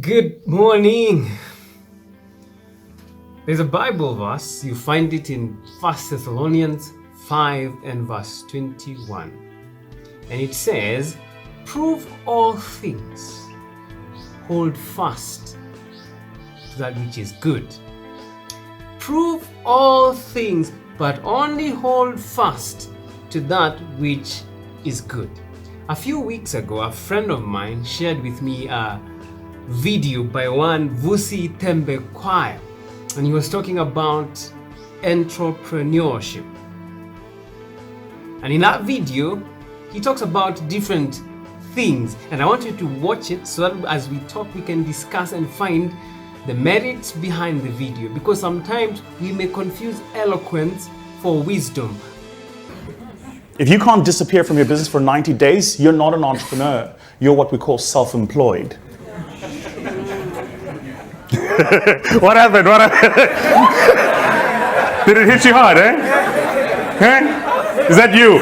Good morning. There's a Bible verse, you find it in 1 Thessalonians 5 and verse 21. And it says, "Prove all things, hold fast to that which is good." Prove all things, but only hold fast to that which is good. A few weeks ago, a friend of mine shared with me a video by one Vusi Thembekwayo, and he was talking about entrepreneurship. And in that video, he talks about different things, and I want you to watch it so that as we talk, we can discuss and find the merits behind the video, because sometimes we may confuse eloquence for wisdom. If you can't disappear from your business for 90 days, you're not an entrepreneur. You're what we call self-employed. What happened? Did it hit you hard, eh? Is that you?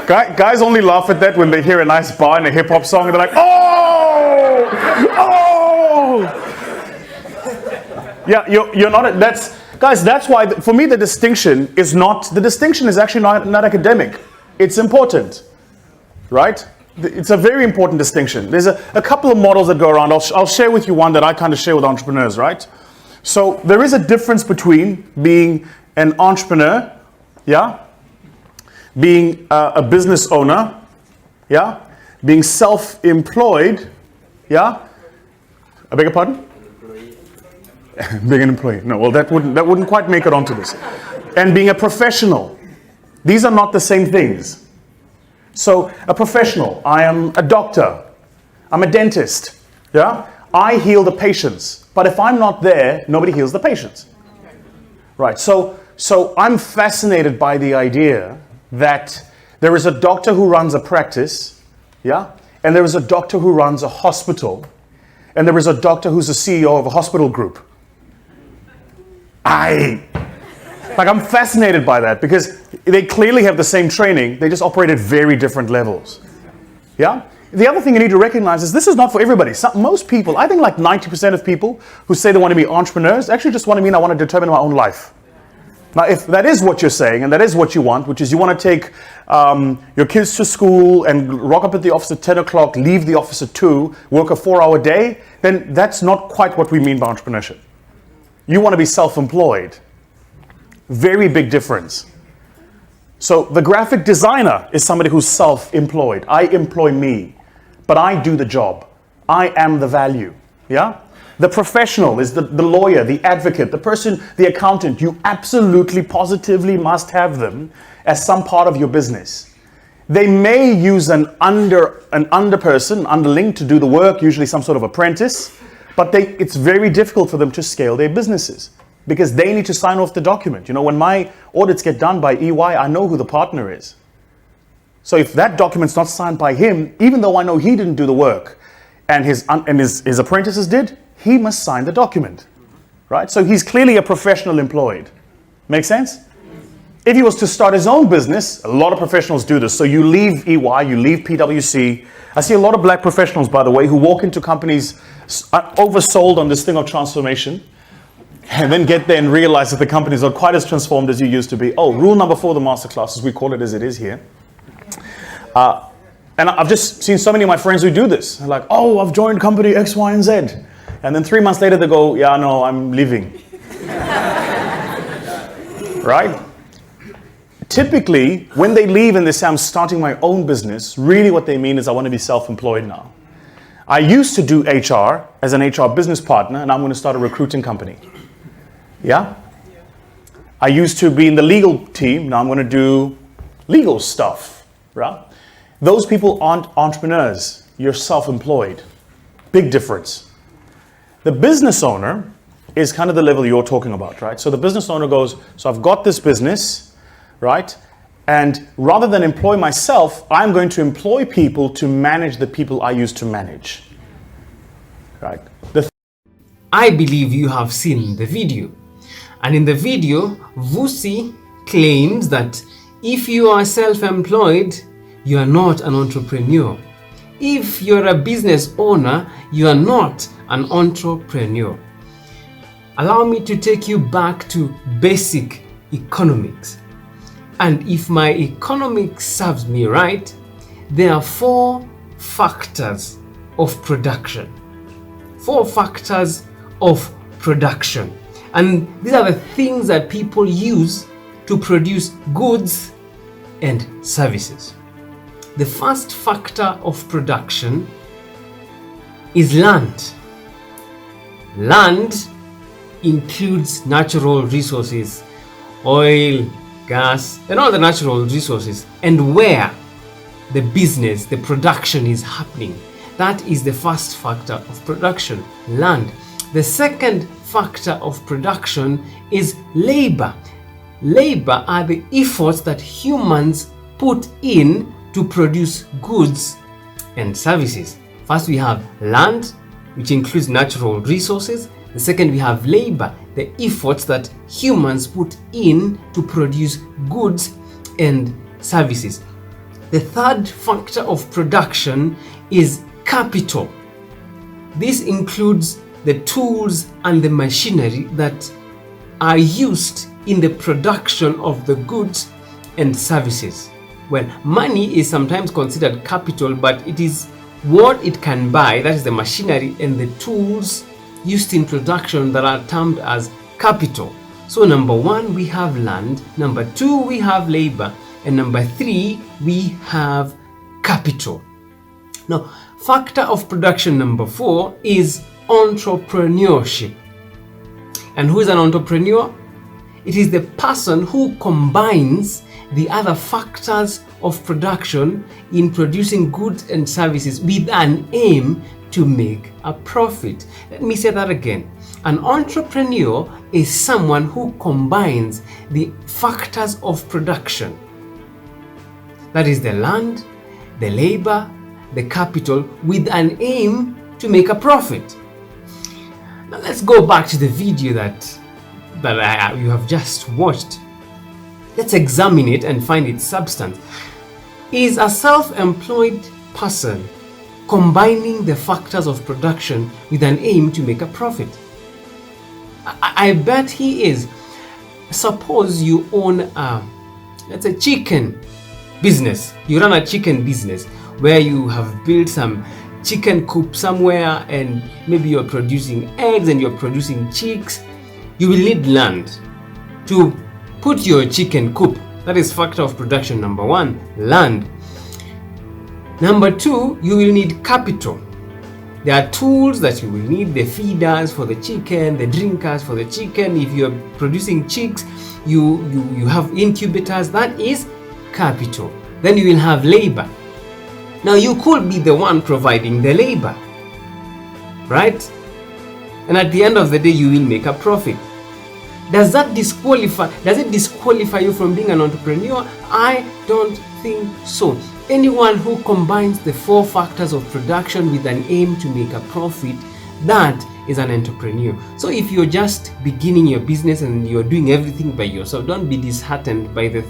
Guys only laugh at that when they hear a nice bar and a hip-hop song and they're like, oh! Yeah, you're not, that's why, for me, the distinction is actually not academic. It's important, right? It's a very important distinction. There's a couple of models that go around. I'll share with you one that I kind of share with entrepreneurs, right? So there is a difference between being an entrepreneur, yeah? Being a business owner, yeah? Being self-employed, yeah? I beg your pardon? Being an employee. No, well, that wouldn't quite make it onto this. And being a professional. These are not the same things. So a professional, I am a doctor, I'm a dentist, yeah? I heal the patients, but if I'm not there, nobody heals the patients. Right, so I'm fascinated by the idea that there is a doctor who runs a practice, yeah? And there is a doctor who runs a hospital, and there is a doctor who's a CEO of a hospital group. I'm fascinated by that because they clearly have the same training, they just operate at very different levels. Yeah? The other thing you need to recognize is this is not for everybody. Most people, I think like 90% of people who say they want to be entrepreneurs actually just want to mean I want to determine my own life. Now, if that is what you're saying and that is what you want, which is you want to take your kids to school and rock up at the office at 10 o'clock, leave the office at 2, work a 4-hour day, then that's not quite what we mean by entrepreneurship. You want to be self-employed. Very big difference. So the graphic designer is somebody who's self-employed. I employ me, but I do the job. I am the value, yeah? The professional is the lawyer, the advocate, the person, the accountant. You absolutely, positively must have them as some part of your business. They may use an underling to do the work, usually some sort of apprentice, but it's very difficult for them to scale their businesses because they need to sign off the document. You know, when my audits get done by EY, I know who the partner is. So if that document's not signed by him, even though I know he didn't do the work and his apprentices did, he must sign the document, right? So he's clearly a professional employed. Make sense? If he was to start his own business, a lot of professionals do this. So you leave EY, you leave PwC. I see a lot of black professionals, by the way, who walk into companies oversold on this thing of transformation and then get there and realize that the company's not quite as transformed as you used to be. Oh, rule number 4 of the masterclass, as we call it as it is here. And I've just seen so many of my friends who do this. They're like, oh, I've joined company X, Y, and Z. And then 3 months later they go, yeah, no, I'm leaving. Right? Typically, when they leave and they say, I'm starting my own business, really what they mean is I want to be self-employed now. I used to do HR as an HR business partner, and I'm going to start a recruiting company. Yeah? I used to be in the legal team, now I'm going to do legal stuff. Right? Those people aren't entrepreneurs. You're self-employed. Big difference. The business owner is kind of the level you're talking about, right? So the business owner goes, so I've got this business, right? And rather than employ myself, I'm going to employ people to manage the people I used to manage, right? I believe you have seen the video. And in the video, Vusi claims that if you are self-employed, you are not an entrepreneur. If you're a business owner, you are not an entrepreneur. Allow me to take you back to basic economics. And if my economics serves me right, there are 4 factors of production. 4 factors of production. And these are the things that people use to produce goods and services. The first factor of production is land. Land includes natural resources, oil, gas, and all the natural resources, and where the business, the production is happening. That is the first factor of production, land. The second factor of production is labor. Labor are the efforts that humans put in to produce goods and services. First, we have land, which includes natural resources. The second, we have labor, the efforts that humans put in to produce goods and services. The third factor of production is capital. This includes the tools and the machinery that are used in the production of the goods and services. Well, money is sometimes considered capital, but it is what it can buy, that is the machinery and the tools used in production, that are termed as capital. So number 1, we have land. Number 2, we have labor. And number 3, we have capital. Now, factor of production number 4 is entrepreneurship. And who is an entrepreneur? It is the person who combines the other factors of production in producing goods and services with an aim to make a profit. Let me say that again. An entrepreneur is someone who combines the factors of production. That is the land, the labor, the capital, with an aim to make a profit. Now let's go back to the video that you have just watched. Let's examine it and find its substance. Is a self-employed person combining the factors of production with an aim to make a profit? I bet he is. Suppose you own let's say chicken business. You run a chicken business where you have built some chicken coop somewhere, and maybe you're producing eggs and you're producing chicks. You will need land to put your chicken coop. That is factor of production number 1, land. Number 2, you will need capital. There are tools that you will need, the feeders for the chicken, the drinkers for the chicken. If you're producing chicks, you have incubators. That is capital. Then you will have labor. Now you could be the one providing the labor, right? And at the end of the day, you will make a profit. Does it disqualify you from being an entrepreneur? I don't think so. Anyone who combines the 4 factors of production with an aim to make a profit, that is an entrepreneur. So if you're just beginning your business and you're doing everything by yourself, don't be disheartened by the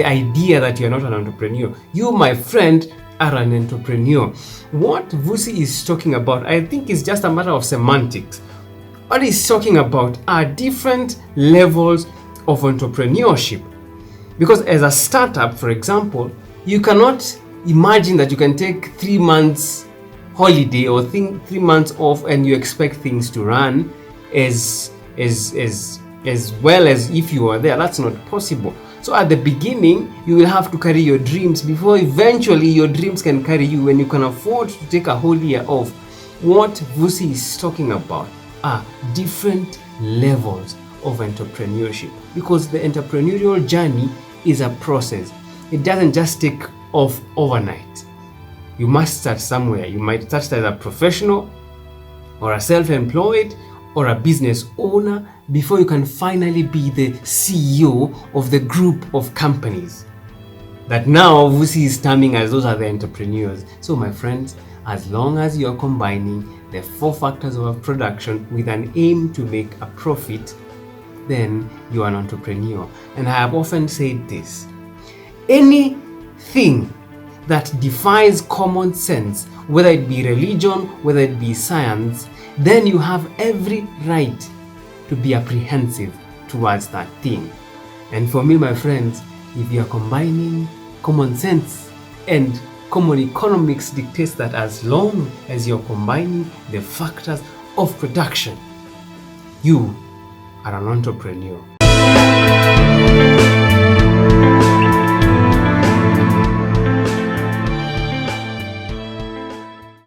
idea that you're not an entrepreneur. You, my friend, are an entrepreneur. What Vusi is talking about, I think, is just a matter of semantics. What he's talking about are different levels of entrepreneurship. Because as a startup, for example, you cannot imagine that you can take 3 months holiday or 3 months off and you expect things to run as well as if you were there. That's not possible. So at the beginning, you will have to carry your dreams before eventually your dreams can carry you, and you can afford to take a whole year off. What Vusi is talking about are different levels of entrepreneurship, because the entrepreneurial journey is a process. It doesn't just take off overnight. You must start somewhere. You might start as a professional or a self-employed or a business owner before you can finally be the CEO of the group of companies that now Vusi is terming as those are the entrepreneurs. So my friends, as long as you are combining the 4 factors of production with an aim to make a profit, then you are an entrepreneur. And I have often said this: anything that defies common sense, whether it be religion, whether it be science, then you have every right to be apprehensive towards that thing. And for me, my friends, if you are combining common sense and common economics dictates that as long as you're combining the factors of production, you are an entrepreneur.